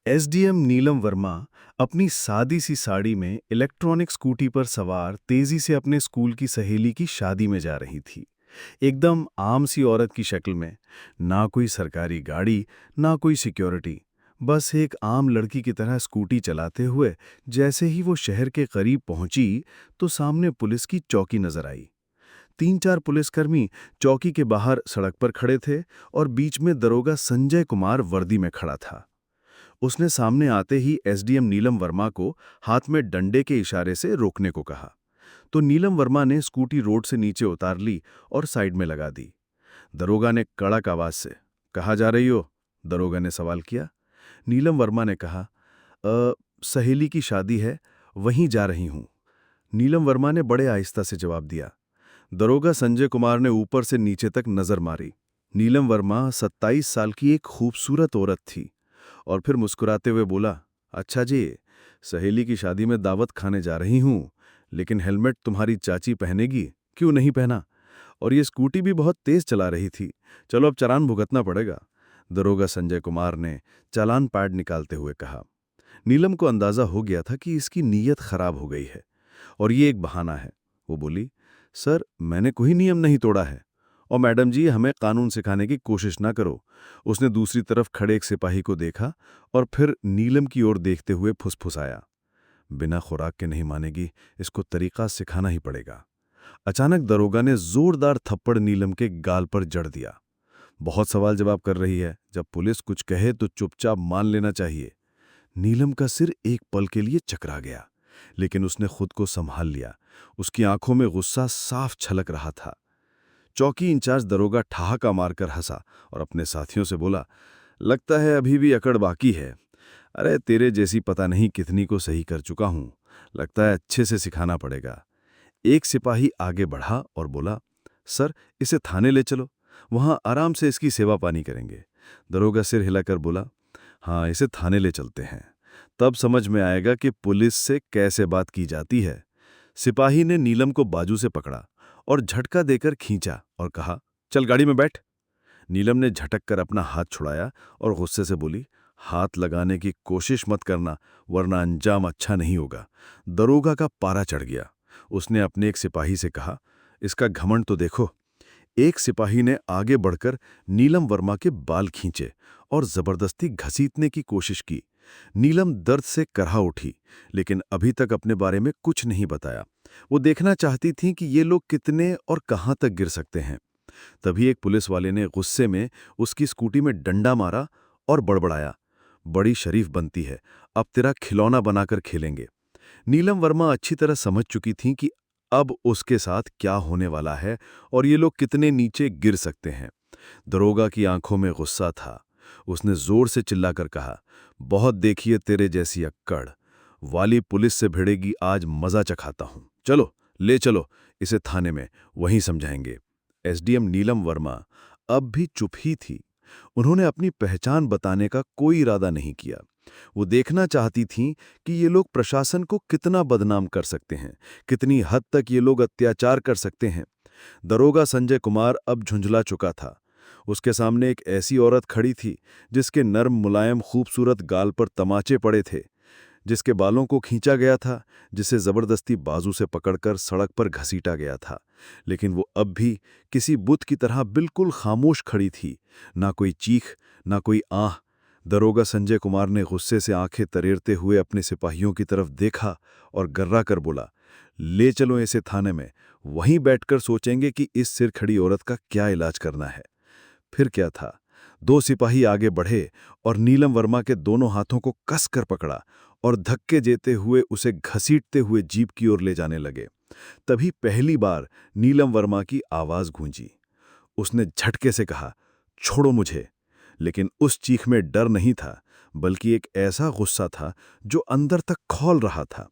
SDM Neelam Verma अपनी सादी सी साड़ी में इलेक्ट्रॉनिक स्कूटी पर सवार तेजी से अपने स्कूल की सहेली की शादी में जा रही थी। एकदम आम सी औरत की शक्ल में। ना कोई सरकारी गाड़ी, ना कोई सिक्योरिटी। बस एक आम लड़की की तरह स्कूटी चलाते हुए जैसे ही वो शहर के करीब पहुंची तो सामने पुलिस की चौकी नजर आई। 3-4 पुलिसकर्मी चौकी के बाहर सड़क पर खड़े थे और बीच में दरोगा संजय कुमार वर्दी में खड़ा था। उसने सामने आते ही एसडीएम नीलम वर्मा को हाथ में डंडे के इशारे से रोकने को कहा। तो नीलम वर्मा ने स्कूटी रोड से नीचे उतार ली और साइड में लगा दी। दरोगा ने कड़क आवाज से, "कहाँ जा रही हो?" दरोगा ने सवाल किया। नीलम वर्मा ने कहा, सहेली की शादी है, वहीं जा रही हूं।" नीलम वर्मा ने बड़े आहिस्ता से जवाब दिया। दरोगा संजय कुमार ने ऊपर से नीचे तक नजर मारी। नीलम वर्मा 27 साल की एक खूबसूरत औरत थी और फिर मुस्कुराते हुए बोला, "अच्छा जी, सहेली की शादी में दावत खाने जा रही हूं, लेकिन हेलमेट तुम्हारी चाची पहनेगी, क्यों नहीं पहना? और ये स्कूटी भी बहुत तेज चला रही थी। चलो अब चालान भुगतना पड़ेगा।" दरोगा संजय कुमार ने चालान पैड निकालते हुए कहा। नीलम को अंदाजा हो गया था कि इसकी नीयत खराब हो गई है और ये एक बहाना है। वो बोली, "सर, मैंने कोई नियम नहीं तोड़ा है। और मैडम जी, हमें कानून सिखाने की कोशिश ना करो।" उसने दूसरी तरफ खड़े एक सिपाही को देखा और फिर नीलम की ओर देखते हुए फुसफुसाया, "बिना खुराक के नहीं मानेगी, इसको तरीका सिखाना ही पड़ेगा।" अचानक दरोगा ने जोरदार थप्पड़ नीलम के गाल पर जड़ दिया। "बहुत सवाल जवाब कर रही है, जब पुलिस कुछ कहे तो चुपचाप मान लेना चाहिए।" नीलम का सिर एक पल के लिए चकरा गया, लेकिन उसने खुद को संभाल लिया। उसकी आंखों में गुस्सा साफ छलक रहा था। चौकी इंचार्ज दरोगा ठहाका मारकर हंसा और अपने साथियों से बोला, "लगता है अभी भी अकड़ बाकी है। अरे तेरे जैसी पता नहीं कितनी को सही कर चुका हूं। लगता है अच्छे से सिखाना पड़ेगा।" एक सिपाही आगे बढ़ा और बोला, "सर, इसे थाने ले चलो, वहां आराम से इसकी सेवा पानी करेंगे।" दरोगा सिर हिलाकर बोला, "हाँ, इसे थाने ले चलते हैं, तब समझ में आएगा कि पुलिस से कैसे बात की जाती है।" सिपाही ने नीलम को बाजू से पकड़ा और झटका देकर खींचा और कहा, "चल गाड़ी में बैठ।" नीलम ने झटक कर अपना हाथ छुड़ाया और गुस्से से बोली, "हाथ लगाने की कोशिश मत करना, वरना अंजाम अच्छा नहीं होगा।" दरोगा का पारा चढ़ गया। उसने अपने एक सिपाही से कहा, "इसका घमंड तो देखो।" एक सिपाही ने आगे बढ़कर नीलम वर्मा के बाल खींचे और जबरदस्ती घसीटने की कोशिश की। नीलम दर्द से करहा उठी, लेकिन अभी तक अपने बारे में कुछ नहीं बताया। वो देखना चाहती थी कि ये लोग कितने और कहां तक गिर सकते हैं। तभी एक पुलिस वाले ने गुस्से में उसकी स्कूटी में डंडा मारा और बड़बड़ाया, "बड़ी शरीफ बनती है, अब तेरा खिलौना बनाकर खेलेंगे।" नीलम वर्मा अच्छी तरह समझ चुकी थीं कि अब उसके साथ क्या होने वाला है और ये लोग कितने नीचे गिर सकते हैं। दरोगा की आंखों में गुस्सा था। उसने जोर से चिल्लाकर कहा, "बहुत देखिए तेरे जैसी अक्कड़। वाली पुलिस से भिड़ेगी, आज मजा चखाता हूं। चलो, ले चलो इसे थाने में, वहीं समझाएंगे।" एसडीएम नीलम वर्मा अब भी चुप ही थी। उन्होंने अपनी पहचान बताने का कोई इरादा नहीं किया। वो देखना चाहती थीं कि ये लोग प्रशासन को कितना बदनाम कर सकते हैं, कितनी हद तक ये लोग अत्याचार कर सकते हैं। दरोगा संजय कुमार अब झुंझला चुका था। उसके सामने एक ऐसी औरत खड़ी थी जिसके नर्म मुलायम खूबसूरत गाल पर तमाचे पड़े थे, जिसके बालों को खींचा गया था, जिसे जबरदस्ती बाजू से पकड़कर सड़क पर घसीटा गया था। लेकिन वो अब भी किसी बुत की तरह बिल्कुल खामोश खड़ी थी, ना कोई चीख, ना कोई आह। दरोगा संजय कुमार ने गुस्से से आंखें तरेरते हुए अपने सिपाहियों की तरफ देखा और गर्रा कर बोला, "ले चलो इसे थाने में, वहीं बैठकर सोचेंगे कि इस सिर खड़ी औरत का क्या इलाज करना है।" फिर क्या था? दो सिपाही आगे बढ़े और नीलम वर्मा के दोनों हाथों को कसकर पकड़ा और धक्के देते हुए उसे घसीटते हुए जीप की ओर ले जाने लगे। तभी पहली बार नीलम वर्मा की आवाज गूंजी। उसने झटके से कहा, "छोड़ो मुझे।" लेकिन उस चीख में डर नहीं था, बल्कि एक ऐसा गुस्सा था जो अंदर तक खौल रहा था।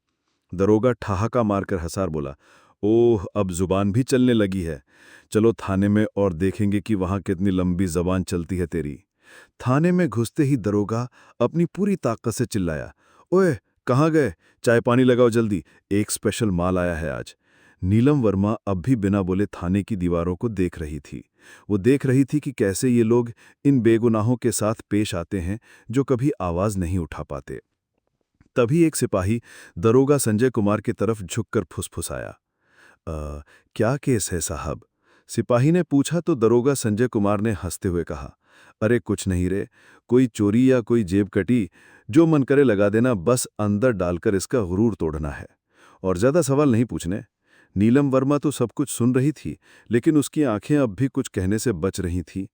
दरोगा ठहाका मारकर हंसार बोला, "ओह, अब जुबान भी चलने लगी है। चलो थाने में और देखेंगे कि वहां कितनी लंबी जबान चलती है तेरी।" थाने में घुसते ही दरोगा अपनी पूरी ताकत से चिल्लाया, "ओए, कहाँ गए? चाय पानी लगाओ जल्दी, एक स्पेशल माल आया है आज।" नीलम वर्मा अब भी बिना बोले थाने की दीवारों को देख रही थी। वो देख रही थी कि कैसे ये लोग इन बेगुनाहों के साथ पेश आते हैं जो कभी आवाज नहीं उठा पाते। तभी एक सिपाही दरोगा संजय कुमार की तरफ झुककर फुसफुसाया। क्या केस है साहब? सिपाही ने पूछा तो दरोगा संजय कुमार ने हंसते हुए कहा, अरे कुछ नहीं रे, कोई चोरी या कोई जेब कटी, जो मन करे लगा देना, बस अंदर डालकर इसका गुरूर तोड़ना है, और ज्यादा सवाल नहीं पूछने। नीलम वर्मा तो सब कुछ सुन रही थी, लेकिन उसकी आंखें अब भी कुछ कहने से बच रही थीं,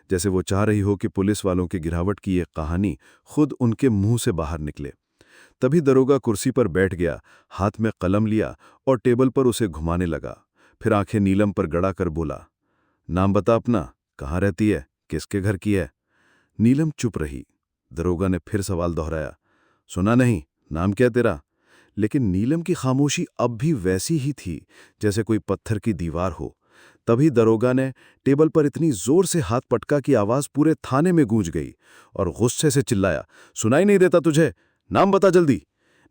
जैसे वो चाह रही हो कि पुलिस वालों की गिरावट की ये कहानी खुद उनके मुंह से बाहर निकले। तभी दरोगा कुर्सी पर बैठ गया, हाथ में कलम लिया और टेबल पर उसे घुमाने लगा। फिर आंखें नीलम पर गड़ा कर बोला, नाम बता अपना, कहाँ रहती है, किसके घर की है? नीलम चुप रही। दरोगा ने फिर सवाल दोहराया, सुना नहीं, नाम क्या तेरा? लेकिन नीलम की खामोशी अब भी वैसी ही थी जैसे कोई पत्थर की दीवार हो। तभी दरोगा ने टेबल पर इतनी जोर से हाथ पटका कि आवाज पूरे थाने में गूंज गई और गुस्से से चिल्लाया, सुनाई नहीं देता तुझे? नाम बता जल्दी।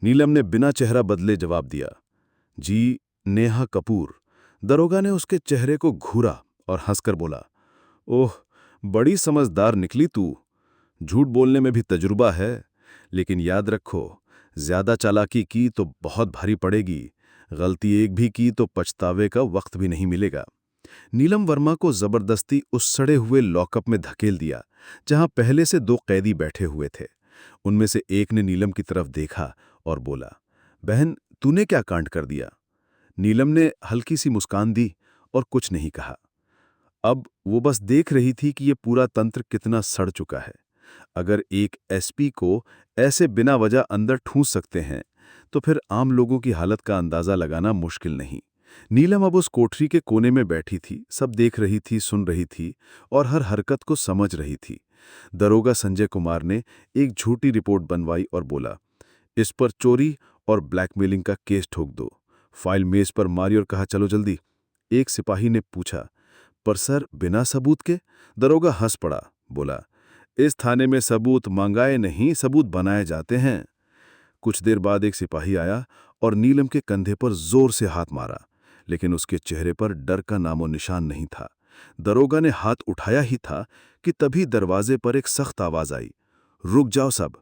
नीलम ने बिना चेहरा बदले जवाब दिया, जी, नेहा कपूर। दरोगा ने उसके चेहरे को घूरा और हंसकर बोला, ओह, बड़ी समझदार निकली तू। झूठ बोलने में भी तजुर्बा है, लेकिन याद रखो, ज्यादा चालाकी की तो बहुत भारी पड़ेगी। गलती एक भी की तो पछतावे का वक्त भी नहीं मिलेगा। नीलम वर्मा को जबरदस्ती उस सड़े हुए लॉकअप में धकेल दिया, जहां पहले से 2 कैदी बैठे हुए थे। उनमें से एक ने नीलम की तरफ देखा और बोला, बहन, तूने क्या कांड कर दिया? नीलम ने हल्की सी मुस्कान दी और कुछ नहीं कहा। अब वो बस देख रही थी कि ये पूरा तंत्र कितना सड़ चुका है। अगर एक एसपी को ऐसे बिना वजह अंदर ठूंस सकते हैं, तो फिर आम लोगों की हालत का अंदाजा लगाना मुश्किल नहीं। नीलम अब उस कोठरी के कोने में बैठी थी, सब देख रही थी, सुन रही थी और हर हरकत को समझ रही थी। दरोगा संजय कुमार ने एक झूठी रिपोर्ट बनवाई और बोला, इस पर चोरी और ब्लैकमेलिंग का केस ठोक दो। फाइल मेज पर मारी और कहा, चलो जल्दी। एक सिपाही ने पूछा, पर सर, बिना सबूत के? दरोगा हंस पड़ा, बोला, इस थाने में सबूत मंगाए नहीं, सबूत बनाए जाते हैं। कुछ देर बाद एक सिपाही आया और नीलम के कंधे पर जोर से हाथ मारा, लेकिन उसके चेहरे पर डर का नामो निशान नहीं था। दरोगा ने हाथ उठाया ही था कि तभी दरवाजे पर एक सख्त आवाज आई, रुक जाओ सब।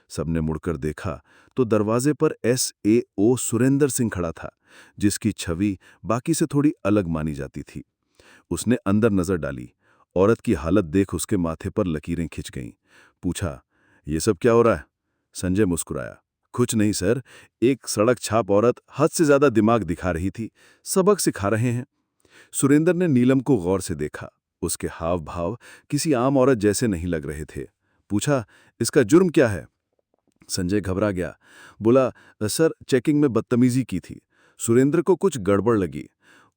सबने मुड़कर देखा तो दरवाजे पर SAO सुरेंद्र सिंह खड़ा था, जिसकी छवि बाकी से थोड़ी अलग मानी जाती थी। उसने अंदर नजर डाली। औरत की हालत देख उसके माथे पर लकीरें खिंच गईं। पूछा, ये सब क्या हो रहा है? संजय मुस्कुराया, कुछ नहीं सर, एक सड़क छाप औरत हद से ज्यादा दिमाग दिखा रही थी, सबक सिखा रहे हैं। सुरेंद्र ने नीलम को गौर से देखा। उसके हाव भाव किसी आम औरत जैसे नहीं लग रहे थे। पूछा, इसका जुर्म क्या है? संजय घबरा गया, बोला, सर, चेकिंग में बदतमीजी की थी। सुरेंद्र को कुछ गड़बड़ लगी।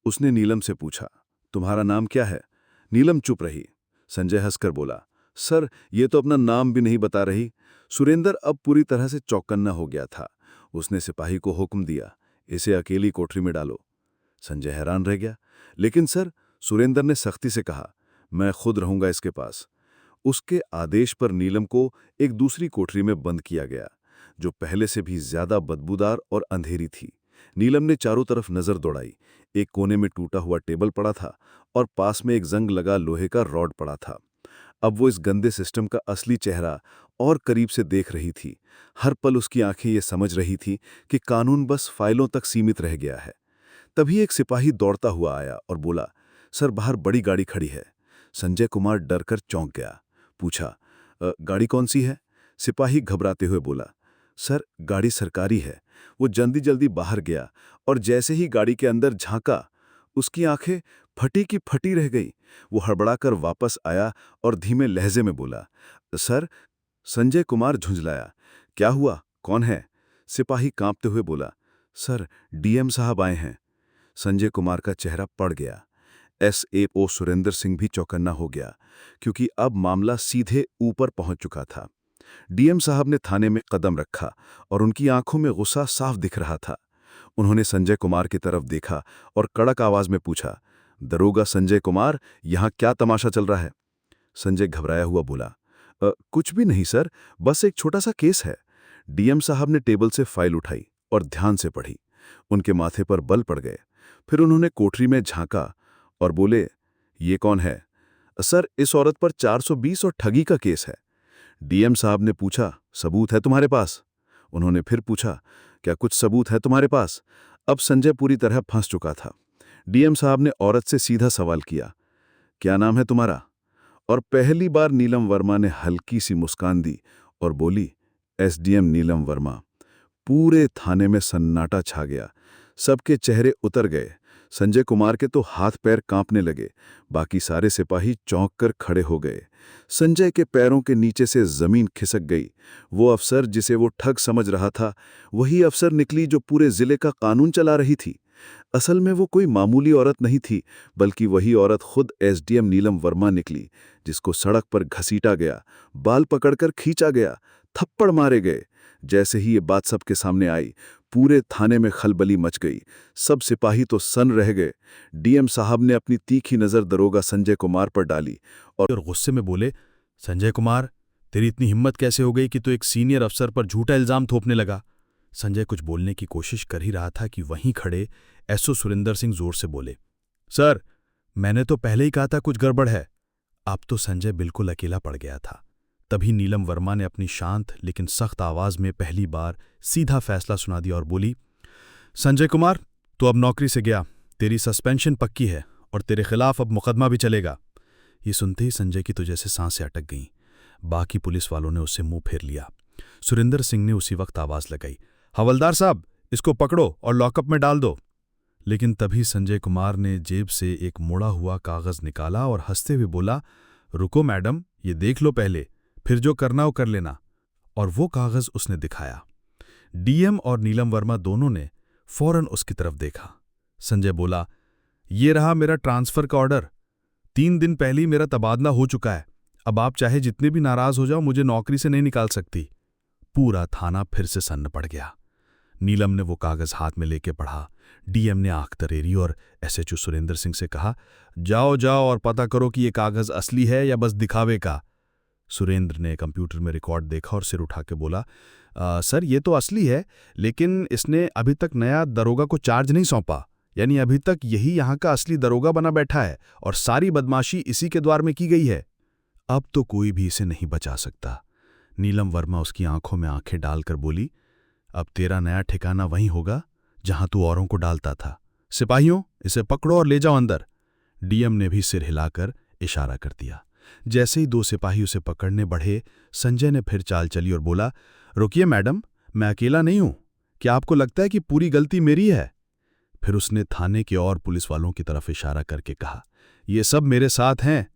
उसने नीलम से पूछा, तुम्हारा नाम क्या है? नीलम चुप रही। संजय हंसकर बोला, सर, ये तो अपना नाम भी नहीं बता रही। सुरेंद्र अब पूरी तरह से चौकन्ना हो गया था। उसने सिपाही को हुक्म दिया, इसे अकेली कोठरी में डालो। संजय हैरान रह गया, लेकिन सर, सुरेंद्र ने सख्ती से कहा, मैं खुद रहूंगा इसके पास। उसके आदेश पर नीलम को एक दूसरी कोठरी में बंद किया गया, जो पहले से भी ज्यादा बदबूदार और अंधेरी थी। नीलम ने चारों तरफ नजर दौड़ाई। एक कोने में टूटा हुआ टेबल पड़ा था और पास में एक जंग लगा लोहे का रॉड पड़ा था। अब वो इस गंदे सिस्टम का असली चेहरा और करीब से देख रही थी। हर पल उसकी आंखें ये समझ रही थी कि कानून बस फाइलों तक सीमित रह गया है। तभी एक सिपाही दौड़ता हुआ आया और बोला, सर, बाहर बड़ी गाड़ी खड़ी है। संजय कुमार डरकर चौंक गया। पूछा, गाड़ी कौन सी है? सिपाही घबराते हुए बोला, सर, गाड़ी सरकारी है। वो जल्दी जल्दी बाहर गया और जैसे ही गाड़ी के अंदर झांका, उसकी आंखें फटी की फटी रह गई। वो हड़बड़ाकर वापस आया और धीमे लहजे में बोला, सर। संजय कुमार झुंझलाया, क्या हुआ, कौन है? सिपाही कांपते हुए बोला, सर, DM साहब आए हैं। संजय कुमार का चेहरा पड़ गया। SAO सुरेंद्र सिंह भी चौकन्ना हो गया, क्योंकि अब मामला सीधे ऊपर पहुंच चुका था। DM साहब ने थाने में कदम रखा और उनकी आंखों में गुस्सा साफ दिख रहा था। उन्होंने संजय कुमार की तरफ देखा और कड़क आवाज में पूछा, दरोगा संजय कुमार, यहां क्या तमाशा चल रहा है? संजय घबराया हुआ बोला, कुछ भी नहीं सर, बस एक छोटा सा केस है। DM साहब ने टेबल से फाइल उठाई और ध्यान से पढ़ी। उनके माथे पर बल पड़ गए। फिर उन्होंने कोठरी में झांका और बोले, ये कौन है? सर, इस औरत पर 420 और ठगी का केस है। डीएम साहब ने पूछा, सबूत है तुम्हारे पास? उन्होंने फिर पूछा, क्या कुछ सबूत है तुम्हारे पास? अब संजय पूरी तरह फंस चुका था। डीएम साहब ने औरत से सीधा सवाल किया, क्या नाम है तुम्हारा? और पहली बार नीलम वर्मा ने हल्की सी मुस्कान दी और बोली, एसडीएम नीलम वर्मा। पूरे थाने में सन्नाटा छा गया। सबके चेहरे उतर गए। संजय कुमार के तो हाथ पैर कांपने लगे। बाकी सारे सिपाही चौंक कर खड़े हो गए। संजय के पैरों के नीचे से जमीन खिसक गई। वो अफसर जिसे वो ठग समझ रहा था, वही अफसर निकली जो पूरे जिले का कानून चला रही थी। असल में वो कोई मामूली औरत नहीं थी, बल्कि वही औरत खुद एसडीएम नीलम वर्मा निकली, जिसको सड़क पर घसीटा गया, बाल पकड़कर खींचा गया, थप्पड़ मारे गए। जैसे ही ये बात सबके सामने आई, पूरे थाने में खलबली मच गई। सब सिपाही तो सन रह गए। डीएम साहब ने अपनी तीखी नजर दरोगा संजय कुमार पर डाली और गुस्से में बोले, संजय कुमार, तेरी इतनी हिम्मत कैसे हो गई कि तू एक सीनियर अफसर पर झूठा इल्जाम थोपने लगा? संजय कुछ बोलने की कोशिश कर ही रहा था कि वहीं खड़े एसओ सुरेंद्र सिंह जोर से बोले, सर, मैंने तो पहले ही कहा था कुछ गड़बड़ है। अब तो संजय बिल्कुल अकेला पड़ गया था। तभी नीलम वर्मा ने अपनी शांत लेकिन सख्त आवाज में पहली बार सीधा फैसला सुना दिया और बोली, संजय कुमार, तू अब नौकरी से गया, तेरी सस्पेंशन पक्की है और तेरे खिलाफ अब मुकदमा भी चलेगा। ये सुनते ही संजय की तो जैसे सांसें अटक गईं। बाकी पुलिस वालों ने उससे मुंह फेर लिया। सुरेंद्र सिंह ने उसी वक्त आवाज लगाई, हवलदार साहब, इसको पकड़ो और लॉकअप में डाल दो। लेकिन तभी संजय कुमार ने जेब से एक मुड़ा हुआ कागज निकाला और हंसते हुए बोला, रुको मैडम, ये देख लो पहले, फिर जो करना हो कर लेना। और वो कागज उसने दिखाया। डीएम और नीलम वर्मा दोनों ने फौरन उसकी तरफ देखा। संजय बोला, ये रहा मेरा ट्रांसफर का ऑर्डर। 3 दिन पहले ही मेरा तबादला हो चुका है। अब आप चाहे जितने भी नाराज हो जाओ, मुझे नौकरी से नहीं निकाल सकती। पूरा थाना फिर से सन्न पड़ गया। नीलम ने वो कागज हाथ में लेके पढ़ा। डीएम ने आंख तरेरी और एसएचओ सुरेंद्र सिंह से कहा, जाओ जाओ और पता करो कि ये कागज असली है या बस दिखावे का। सुरेंद्र ने कंप्यूटर में रिकॉर्ड देखा और सिर उठा के बोला, सर, ये तो असली है, लेकिन इसने अभी तक नया दरोगा को चार्ज नहीं सौंपा। यानी अभी तक यही यहाँ का असली दरोगा बना बैठा है और सारी बदमाशी इसी के द्वार में की गई है। अब तो कोई भी इसे नहीं बचा सकता। नीलम वर्मा उसकी आंखों में आंखें डालकर बोली, अब तेरा नया ठिकाना वहीं होगा जहां तू औरों को डालता था। सिपाहियों, इसे पकड़ो और ले जाओ अंदर। डीएम ने भी सिर हिलाकर इशारा कर दिया। जैसे ही 2 सिपाही उसे पकड़ने बढ़े, संजय ने फिर चाल चली और बोला, रुकिए मैडम, मैं अकेला नहीं हूं। क्या आपको लगता है कि पूरी गलती मेरी है? फिर उसने थाने के और पुलिस वालों की तरफ इशारा करके कहा, ये सब मेरे साथ हैं,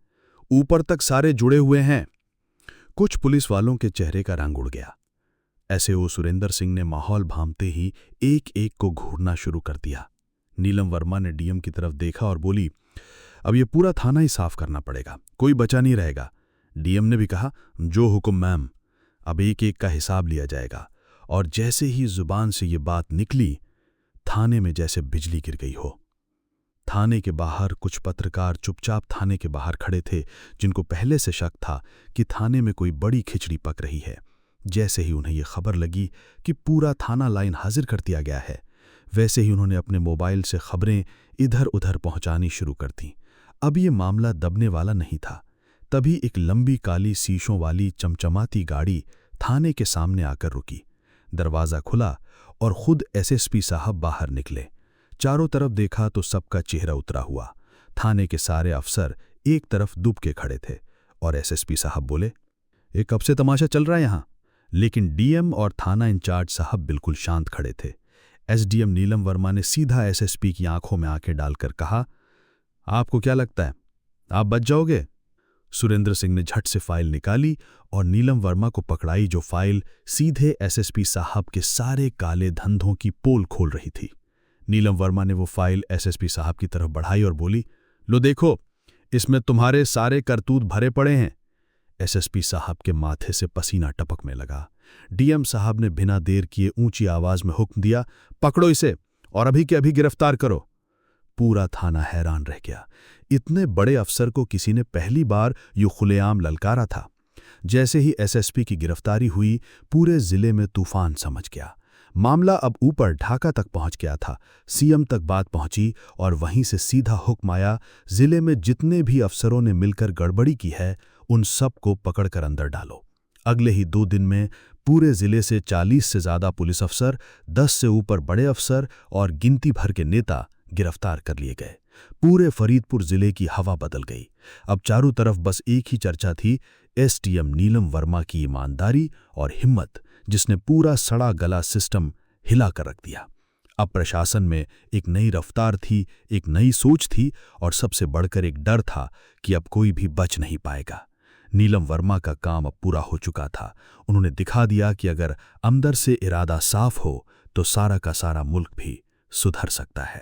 ऊपर तक सारे जुड़े हुए हैं। कुछ पुलिस वालों के चेहरे का रंग उड़ गया। एसएओ सुरेंद्र सिंह ने माहौल भांपते ही एक एक को घूरना शुरू कर दिया। नीलम वर्मा ने डीएम की तरफ देखा और बोली, अब ये पूरा थाना ही साफ करना पड़ेगा, कोई बचा नहीं रहेगा। डीएम ने भी कहा, जो हुक्म मैम, अब एक एक का हिसाब लिया जाएगा। और जैसे ही जुबान से ये बात निकली, थाने में जैसे बिजली गिर गई हो। थाने के बाहर कुछ पत्रकार चुपचाप थाने के बाहर खड़े थे, जिनको पहले से शक था कि थाने में कोई बड़ी खिचड़ी पक रही है। जैसे ही उन्हें यह खबर लगी कि पूरा थाना लाइन हाजिर कर दिया गया है, वैसे ही उन्होंने अपने मोबाइल से खबरें इधर उधर पहुंचानी शुरू कर दी। अब ये मामला दबने वाला नहीं था। तभी एक लंबी काली शीशों वाली चमचमाती गाड़ी थाने के सामने आकर रुकी। दरवाज़ा खुला और खुद एसएसपी साहब बाहर निकले। चारों तरफ देखा तो सबका चेहरा उतरा हुआ। थाने के सारे अफसर एक तरफ दुब के खड़े थे और एसएसपी साहब बोले, ये कब से तमाशा चल रहा है यहाँ? लेकिन डीएम और थाना इंचार्ज साहब बिल्कुल शांत खड़े थे। एसडीएम नीलम वर्मा ने सीधा एसएसपी की आंखों में आंखें डालकर कहा, आपको क्या लगता है, आप बच जाओगे? सुरेंद्र सिंह ने झट से फाइल निकाली और नीलम वर्मा को पकड़ाई, जो फाइल सीधे एसएसपी साहब के सारे काले धंधों की पोल खोल रही थी। नीलम वर्मा ने वो फाइल एसएसपी साहब की तरफ बढ़ाई और बोली, लो देखो, इसमें तुम्हारे सारे करतूत भरे पड़े हैं। एसएसपी साहब के माथे से पसीना टपकने लगा। डीएम साहब ने बिना देर किए ऊंची आवाज में हुक्म दिया, पकड़ो इसे और अभी के अभी गिरफ्तार करो। पूरा थाना हैरान रह गया। इतने बड़े अफसर को किसी ने पहली बार यूं खुलेआम ललकारा था। जैसे ही एसएसपी की गिरफ्तारी हुई, पूरे जिले में तूफान समझ गया। मामला अब ऊपर ढाका तक पहुंच गया था। सीएम तक बात पहुंची और वहीं से सीधा हुक्म आया, जिले में जितने भी अफसरों ने मिलकर गड़बड़ी की है उन सब को पकड़कर अंदर डालो। अगले ही 2 दिन में पूरे जिले से 40 से ज्यादा पुलिस अफसर, 10 से ऊपर बड़े अफसर और गिनती भर के नेता गिरफ्तार कर लिए गए। पूरे फरीदपुर जिले की हवा बदल गई। अब चारों तरफ बस एक ही चर्चा थी, एसटीएम नीलम वर्मा की ईमानदारी और हिम्मत, जिसने पूरा सड़ा गला सिस्टम हिला कर रख दिया। अब प्रशासन में एक नई रफ्तार थी, एक नई सोच थी और सबसे बढ़कर एक डर था कि अब कोई भी बच नहीं पाएगा। नीलम वर्मा का काम अब पूरा हो चुका था। उन्होंने दिखा दिया कि अगर अंदर से इरादा साफ हो तो सारा का सारा मुल्क भी सुधर सकता है।